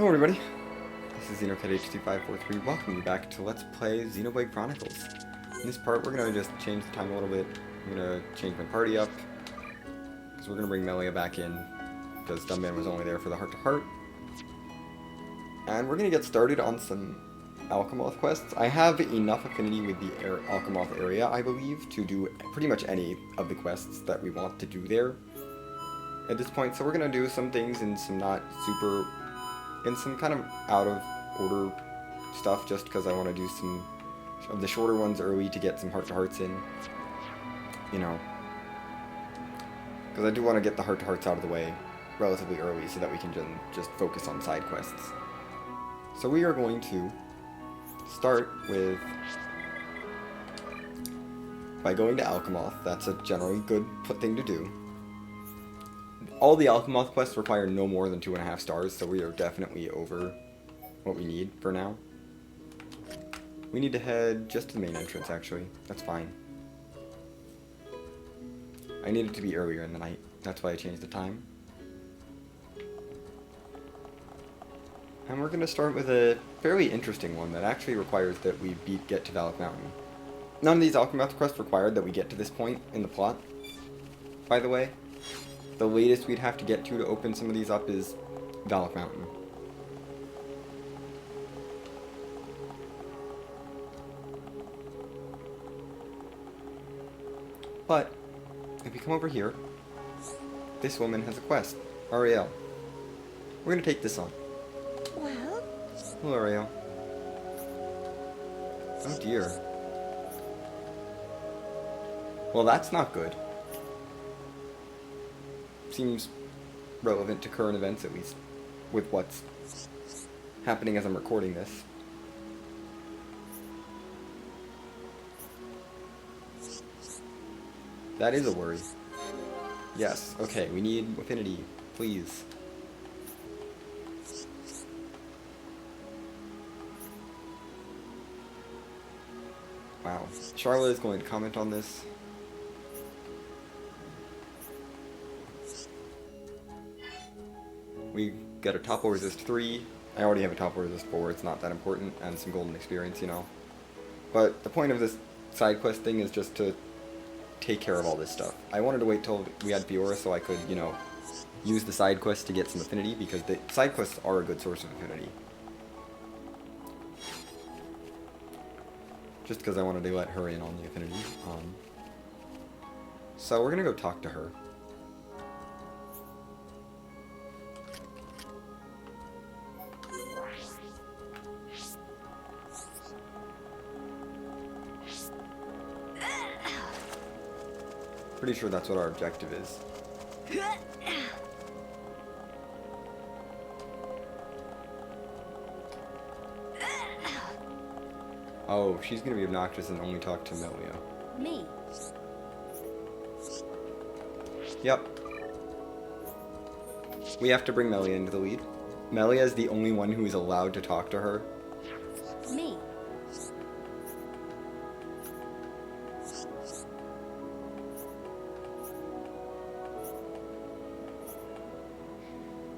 Hello everybody, this is Xenoblade 543. Welcome you back to Let's Play Xenoblade Chronicles. In this part, we're going to just change the time a little bit. I'm going to change my party up, because we're going to bring Melia back in, because Dumbman was only there for the heart-to-heart. And we're going to get started on some Alcamoth quests. I have enough affinity with the Alcamoth area, I believe, to do pretty much any of the quests that we want to do there at this point. So we're going to do some things in some some kind of out of order stuff, just because I want to do some of the shorter ones early to get some heart-to-hearts in, you know, because I do want to get the heart-to-hearts out of the way relatively early so that we can just focus on side quests. So we are going to start by going to Alcamoth. That's a generally good thing to do. All the Alcamoth quests require no more than 2.5 stars, so we are definitely over what we need for now. We need to head just to the main entrance, actually. That's fine. I need it to be earlier in the night. That's why I changed the time. And we're going to start with a fairly interesting one that actually requires that we get to Valak Mountain. None of these Alcamoth quests required that we get to this point in the plot, by the way. The latest we'd have to get to open some of these up is Valak Mountain. But, if we come over here, this woman has a quest. Ariel. We're going to take this on. Well? Hello, Ariel. Oh dear. Well, that's not good. Seems relevant to current events, at least, with what's happening as I'm recording this. That is a worry. Yes, okay, we need affinity, please. Wow. Charlotte is going to comment on this. We get a topple resist 3. I already have a topple resist 4, it's not that important, and some golden experience, you know. But the point of this side quest thing is just to take care of all this stuff. I wanted to wait till we had Fiora so I could, you know, use the side quests to get some affinity, because the side quests are a good source of affinity. Just because I wanted to let her in on the affinity. So we're gonna go talk to her. Pretty sure that's what our objective is. Oh, she's gonna be obnoxious and only talk to Melia. Me? Yep. We have to bring Melia into the lead. Melia is the only one who is allowed to talk to her. Me?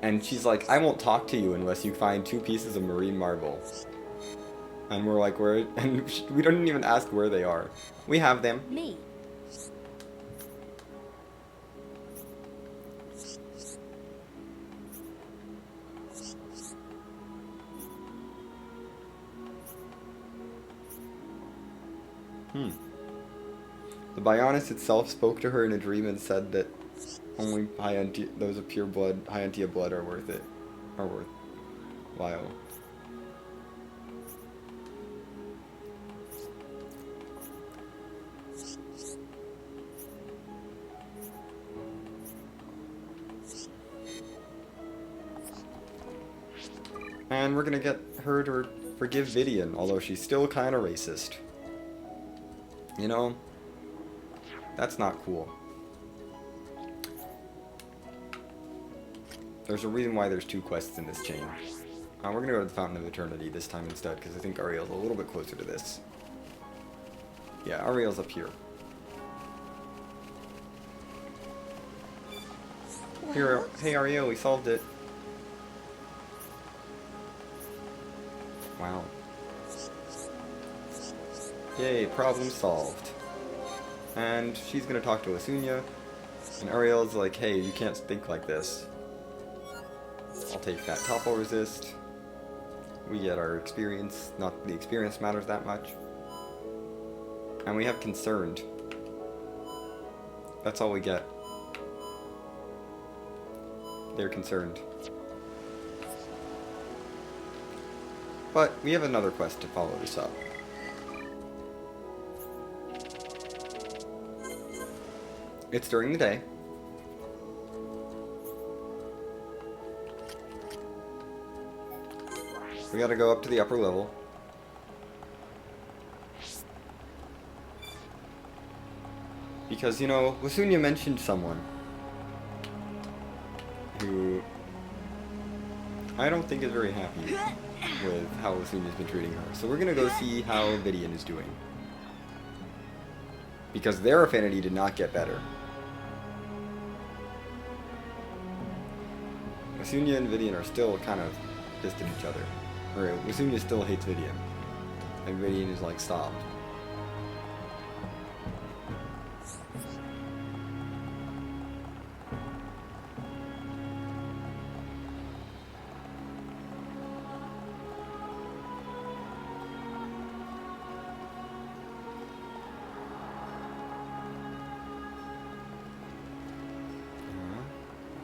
And she's like, I won't talk to you unless you find 2 pieces of marine marble. And we're like, where? And we don't even ask where they are. We have them. Me? The Bionis itself spoke to her in a dream and said that only High Entia, those of pure blood, High Entia blood are worth it. Are worthwhile. And we're gonna get her to forgive Vidian, although she's still kinda racist. You know? That's not cool. There's a reason why there's 2 quests in this chain. We're gonna go to the Fountain of Eternity this time instead, because I think Ariel's a little bit closer to this. Yeah, Ariel's up here. Here, hey Ariel, we solved it. Wow. Yay, problem solved. And she's gonna talk to Lasunia, and Ariel's like, hey, you can't think like this. I'll take that topple resist. We get our experience, not the experience matters that much. And we have concerned. That's all we get. They're concerned. But we have another quest to follow this up. It's during the day. We gotta go up to the upper level. Because, you know, Lasunia mentioned someone who I don't think is very happy with how Lasunia's been treating her. So we're gonna go see how Vidian is doing. Because their affinity did not get better. Lasunia and Vidian are still kind of pissed at each other. Or Lasunia still hates Vidian. And Vidian is like, stop.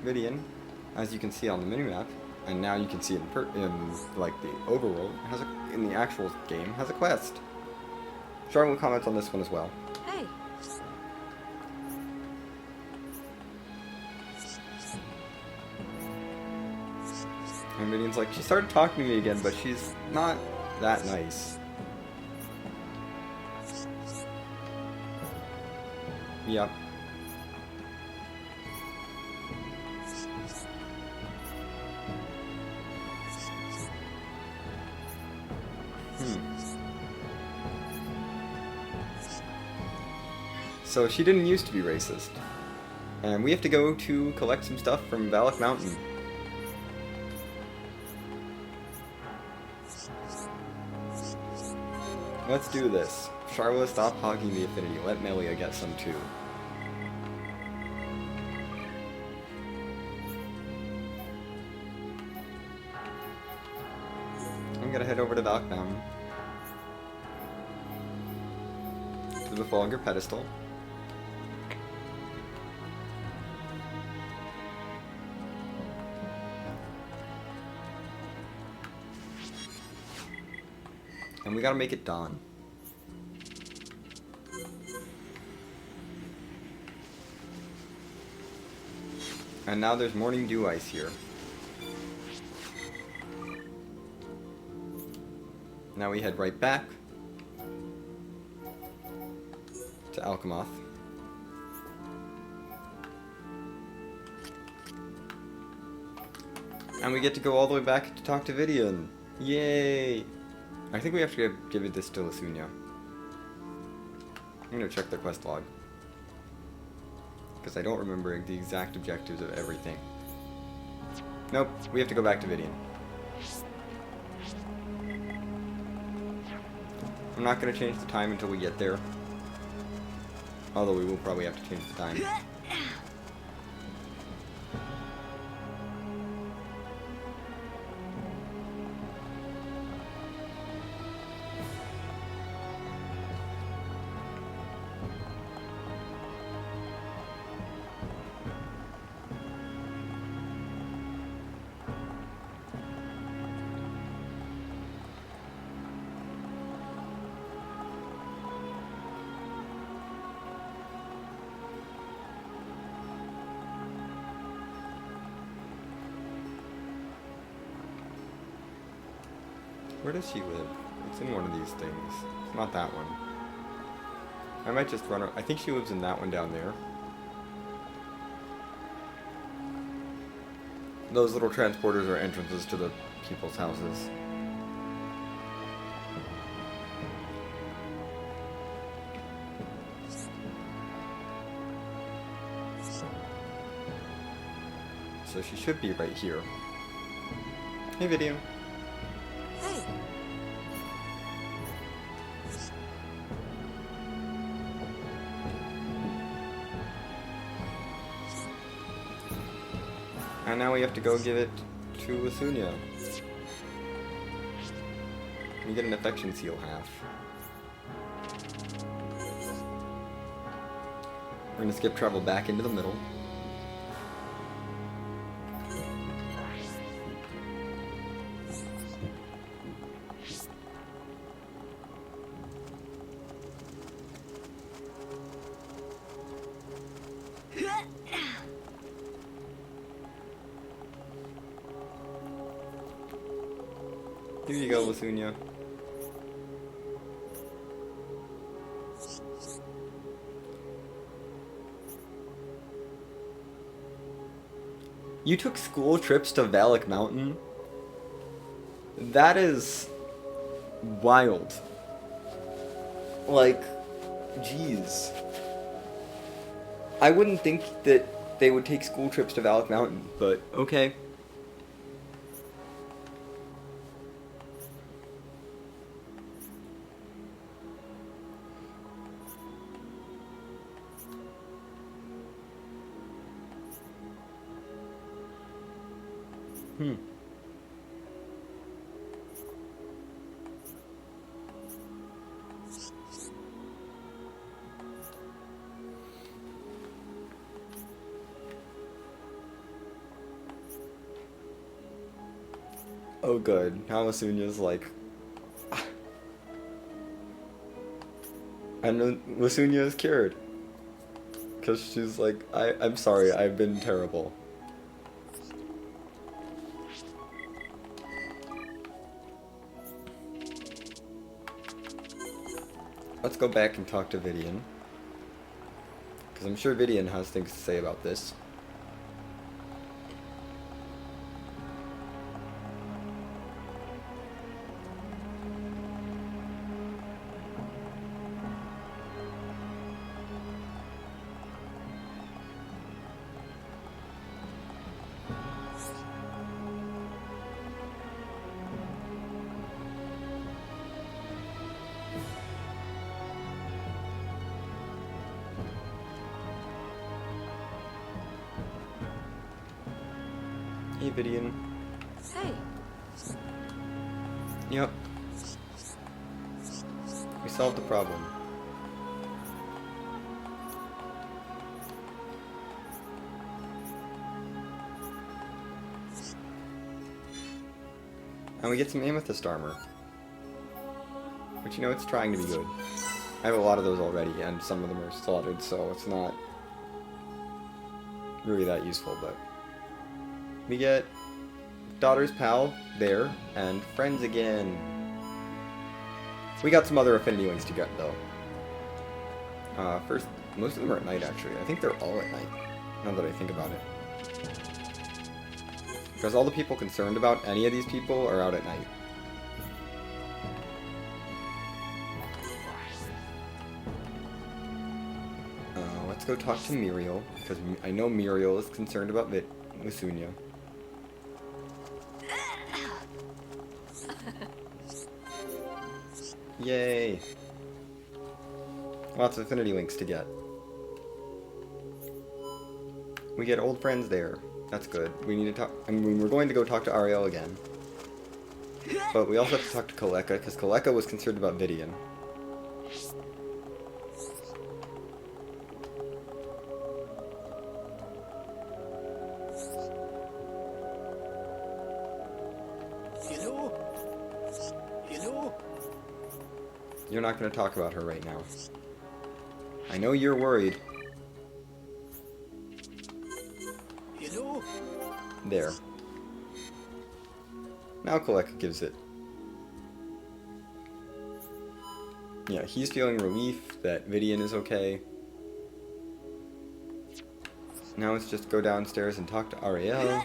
Vidian, as you can see on the minimap, and now you can see in like the overworld, in the actual game, has a quest. Shalen will comment on this one as well. Hey. And Vidian's like, she started talking to me again, but she's not that nice. Yep. So she didn't used to be racist. And we have to go to collect some stuff from Valak Mountain. Let's do this. Charla, stop hogging the affinity. Let Melia get some too. I'm gonna head over to Valak Mountain. To the Fulgur pedestal. And we gotta make it dawn. And now there's morning dew ice here. Now we head right back to Alcamoth. And we get to go all the way back to talk to Vidian. Yay! I think we have to give it this to Lasunia. I'm gonna check the quest log. Because I don't remember the exact objectives of everything. Nope, we have to go back to Vidian. I'm not gonna change the time until we get there. Although we will probably have to change the time. Where does she live? It's in one of these things. It's not that one. I might just run her. I think she lives in that one down there. Those little transporters are entrances to the people's houses. So she should be right here. Hey, Vidian. Hey. And now we have to go give it to Lithuania. You get an affection seal half. We're gonna skip travel back into the middle. Here you go, Lithuania. You took school trips to Valak Mountain? That is wild. Like, jeez. I wouldn't think that they would take school trips to Valak Mountain, but okay. Oh good. Now Lasunia's like... I know Lasunia is cured. Because she's like, I'm sorry, I've been terrible. Let's go back and talk to Vidian. Because I'm sure Vidian has things to say about this. Hey, Vidian. Hey. Yep. We solved the problem. And we get some amethyst armor. Which, you know, it's trying to be good. I have a lot of those already, and some of them are slaughtered, so it's not really that useful, but... We get Daughter's Pal there, and friends again. We got some other affinity links to get, though. First, most of them are at night, actually. I think they're all at night, now that I think about it. Because all the people concerned about any of these people are out at night. Let's go talk to Muriel, because I know Muriel is concerned about Lithuania. Yay! Lots of affinity links to get. We get old friends there. That's good. We need to talk... I mean, we're going to go talk to Ariel again. But we also have to talk to Kaleka, because Kaleka was concerned about Vidian. You're not going to talk about her right now. I know you're worried. There. Now Kaleka gives it. Yeah, he's feeling relief that Vidian is okay. Now let's just go downstairs and talk to Ariel.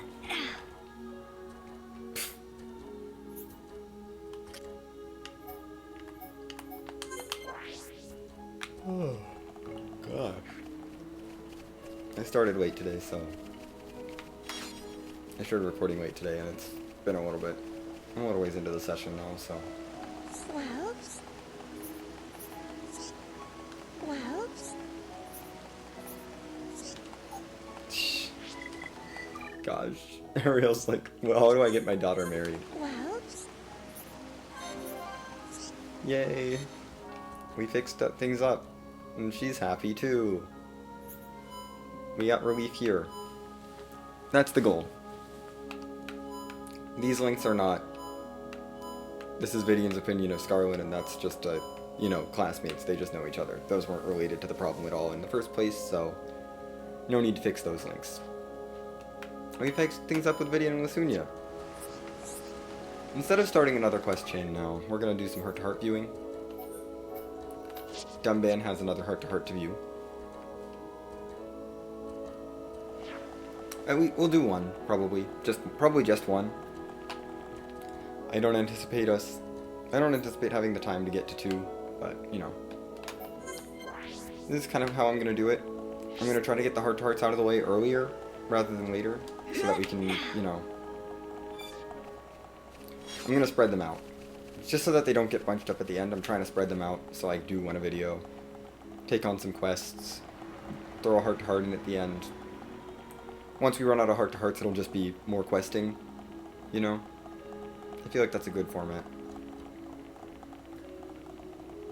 Oh, gosh. I started late today, so... I started recording late today, and it's been a little bit... I'm a little ways into the session now, so... Well? Gosh. Ariel's like, well, how do I get my daughter married? Well, Yay. We fixed things up. And she's happy too. We got relief here. That's the goal. These links are not... This is Vidian's opinion of Scarlet, and that's just classmates. They just know each other. Those weren't related to the problem at all in the first place, so no need to fix those links. We fixed things up with Vidian and Lasunia. Instead of starting another quest chain now, we're gonna do some heart-to-heart viewing. Dumban has another heart-to-heart to view. We'll do one, probably. Probably just one. I don't anticipate having the time to get to 2, but, This is kind of how I'm gonna do it. I'm gonna try to get the heart-to-hearts out of the way earlier, rather than later, so that we can, I'm gonna spread them out. Just so that they don't get bunched up at the end, I'm trying to spread them out, so I do one a video. Take on some quests. Throw a heart-to-heart in at the end. Once we run out of heart-to-hearts, it'll just be more questing, I feel like that's a good format.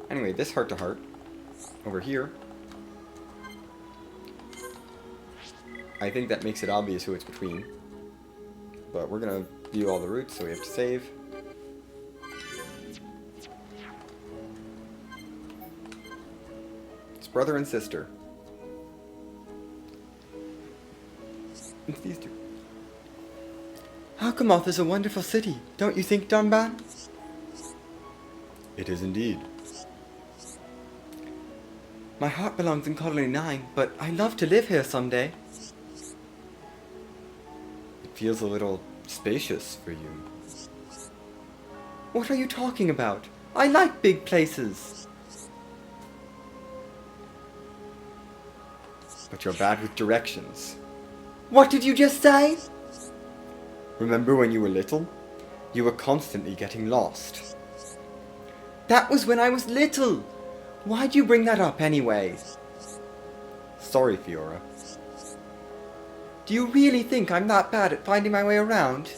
Anyway, this heart-to-heart, over here, I think that makes it obvious who it's between. But we're gonna view all the routes, so we have to save. It's brother and sister. It's these two. Alcamoth is a wonderful city, don't you think, Dunban? It is indeed. My heart belongs in Colony 9, but I love to live here someday. It feels a little spacious for you. What are you talking about? I like big places. But you're bad with directions. What did you just say? Remember when you were little? You were constantly getting lost. That was when I was little. Why'd you bring that up anyway? Sorry, Fiora. Do you really think I'm that bad at finding my way around?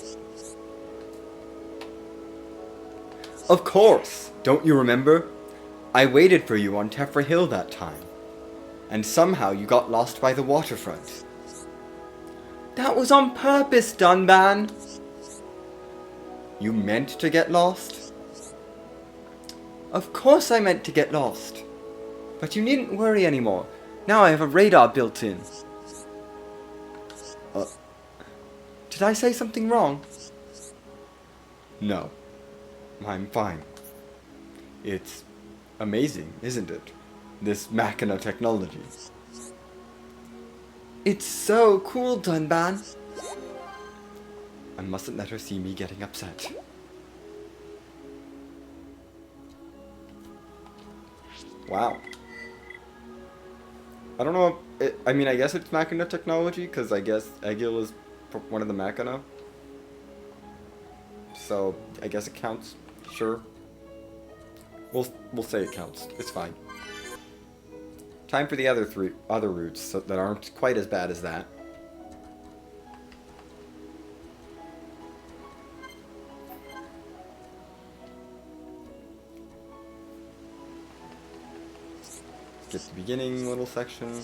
Of course! Don't you remember? I waited for you on Tefra Hill that time. And somehow you got lost by the waterfront. That was on purpose, Dunban! You meant to get lost? Of course I meant to get lost. But you needn't worry anymore. Now I have a radar built in. Did I say something wrong? No. I'm fine. It's amazing, isn't it? This Machina technology. It's so cool, Dunban. I mustn't let her see me getting upset. Wow. I don't know if I guess it's Machina technology, because I guess Egil is one of the Machina. So, I guess it counts. Sure. We'll say it counts. It's fine. Time for the other routes that aren't quite as bad as that. Skip the beginning little section.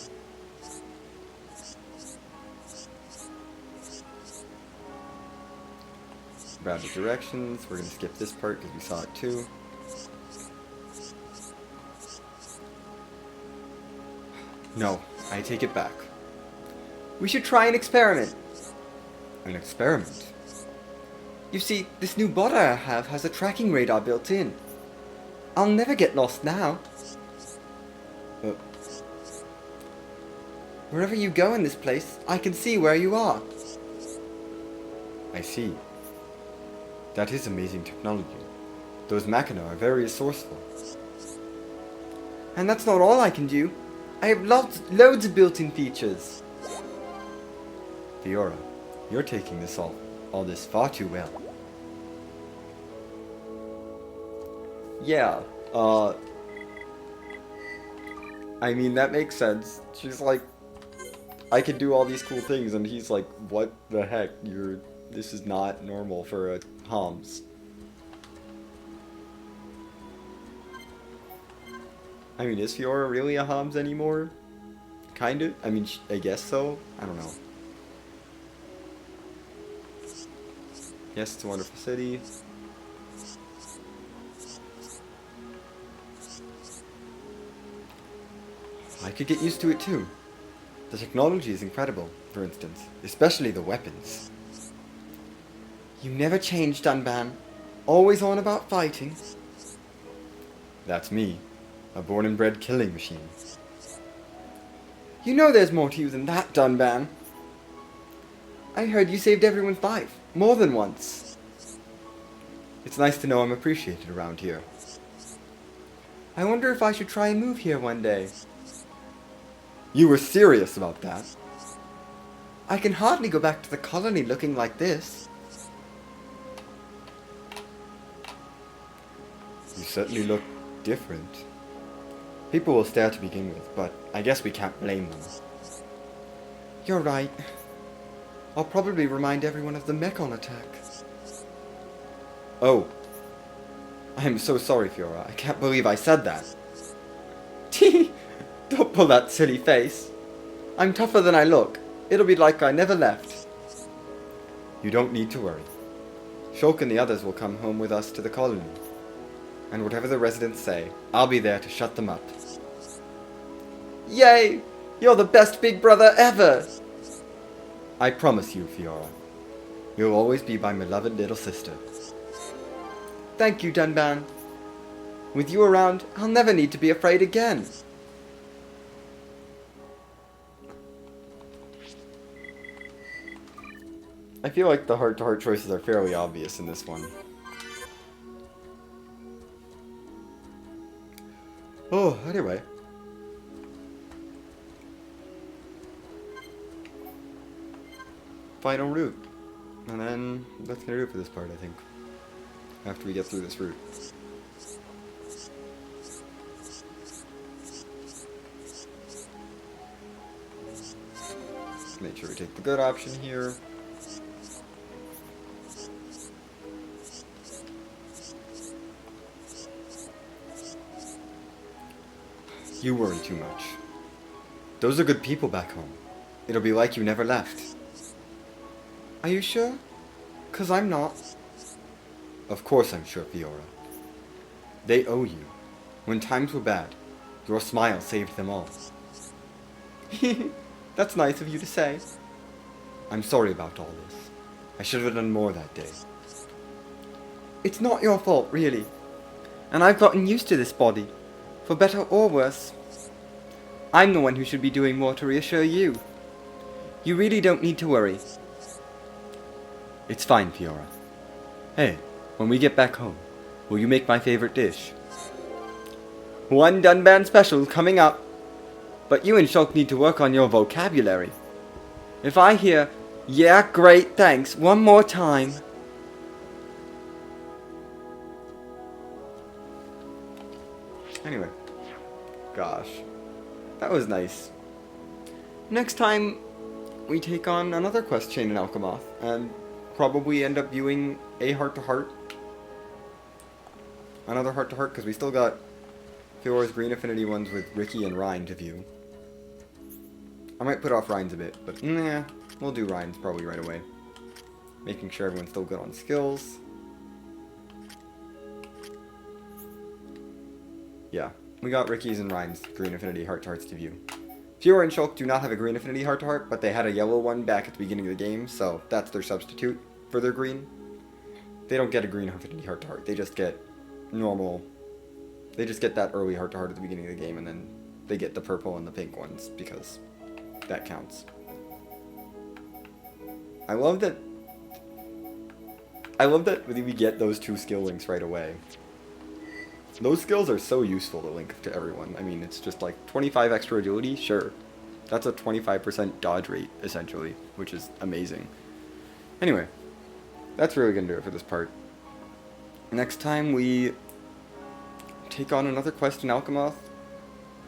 Grab the directions. We're gonna skip this part because we saw it too. No, I take it back. We should try an experiment. An experiment? You see, this new bot I have has a tracking radar built in. I'll never get lost now. Wherever you go in this place, I can see where you are. I see. That is amazing technology. Those Machina are very resourceful. And that's not all I can do. I have loads of built-in features. Fiora, you're taking all this far too well. Yeah, I mean, that makes sense. She's like, I could do all these cool things, and he's like, what the heck? This is not normal for a Homs. I mean, is Fiora really a Homs anymore? Kinda? I mean, I guess so? I don't know. Yes, it's a wonderful city. I could get used to it too. The technology is incredible, for instance. Especially the weapons. You never change, Dunban. Always on about fighting. That's me. A born and bred killing machine. You know there's more to you than that, Dunban. I heard you saved everyone's life. More than once. It's nice to know I'm appreciated around here. I wonder if I should try and move here one day. You were serious about that? I can hardly go back to the colony looking like this. You certainly look different. People will stare to begin with, but I guess we can't blame them. You're right. I'll probably remind everyone of the Mechon attack. Oh. I am so sorry, Fiora. I can't believe I said that. Tee! Don't pull that silly face. I'm tougher than I look. It'll be like I never left. You don't need to worry. Shulk and the others will come home with us to the colony. And whatever the residents say, I'll be there to shut them up. Yay! You're the best big brother ever! I promise you, Fiora. You'll always be my beloved little sister. Thank you, Dunban. With you around, I'll never need to be afraid again. I feel like the heart-to-heart choices are fairly obvious in this one. Oh, anyway. Final route. And then that's gonna do it for this part, I think. After we get through this route. Make sure we take the good option here. You worry too much. Those are good people back home. It'll be like you never left. Are you sure? 'Cause I'm not. Of course I'm sure, Fiora. They owe you. When times were bad, your smile saved them all. That's nice of you to say. I'm sorry about all this. I should have done more that day. It's not your fault, really. And I've gotten used to this body. For better or worse. I'm the one who should be doing more to reassure you. You really don't need to worry. It's fine, Fiora. Hey, when we get back home, will you make my favorite dish? One Dunban special coming up. But you and Shulk need to work on your vocabulary. If I hear, yeah, great, thanks, one more time. Anyway. Gosh. That was nice. Next time, we take on another quest chain in Alcamoth, and probably end up viewing a heart-to-heart. Another heart-to-heart, because we still got Fiora's Green Affinity ones with Ricky and Ryan to view. I might put off Ryan's a bit, but nah, we'll do Ryan's probably right away. Making sure everyone's still good on skills. Yeah, we got Ricky's and Ryan's Green Affinity Heart-to-Hearts to view. Fiora and Shulk do not have a Green Affinity Heart-to-Heart, but they had a yellow one back at the beginning of the game, so that's their substitute for their green. They don't get a Green Affinity Heart-to-Heart, they just get normal. They just get that early Heart-to-Heart at the beginning of the game, and then they get the purple and the pink ones, because that counts. I love that we get those two skill links right away. Those skills are so useful to link to everyone. I mean, it's just like 25 extra agility, sure. That's a 25% dodge rate, essentially, which is amazing. Anyway, that's really going to do it for this part. Next time we take on another quest in Alcamoth,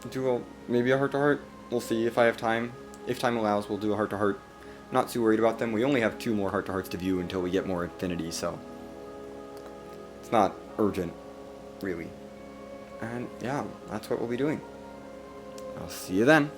do maybe a heart-to-heart. We'll see if I have time. if time allows, we'll do a heart-to-heart. Not too worried about them. We only have 2 more heart-to-hearts to view until we get more affinity, so it's not urgent, really. And yeah, that's what we'll be doing. I'll see you then.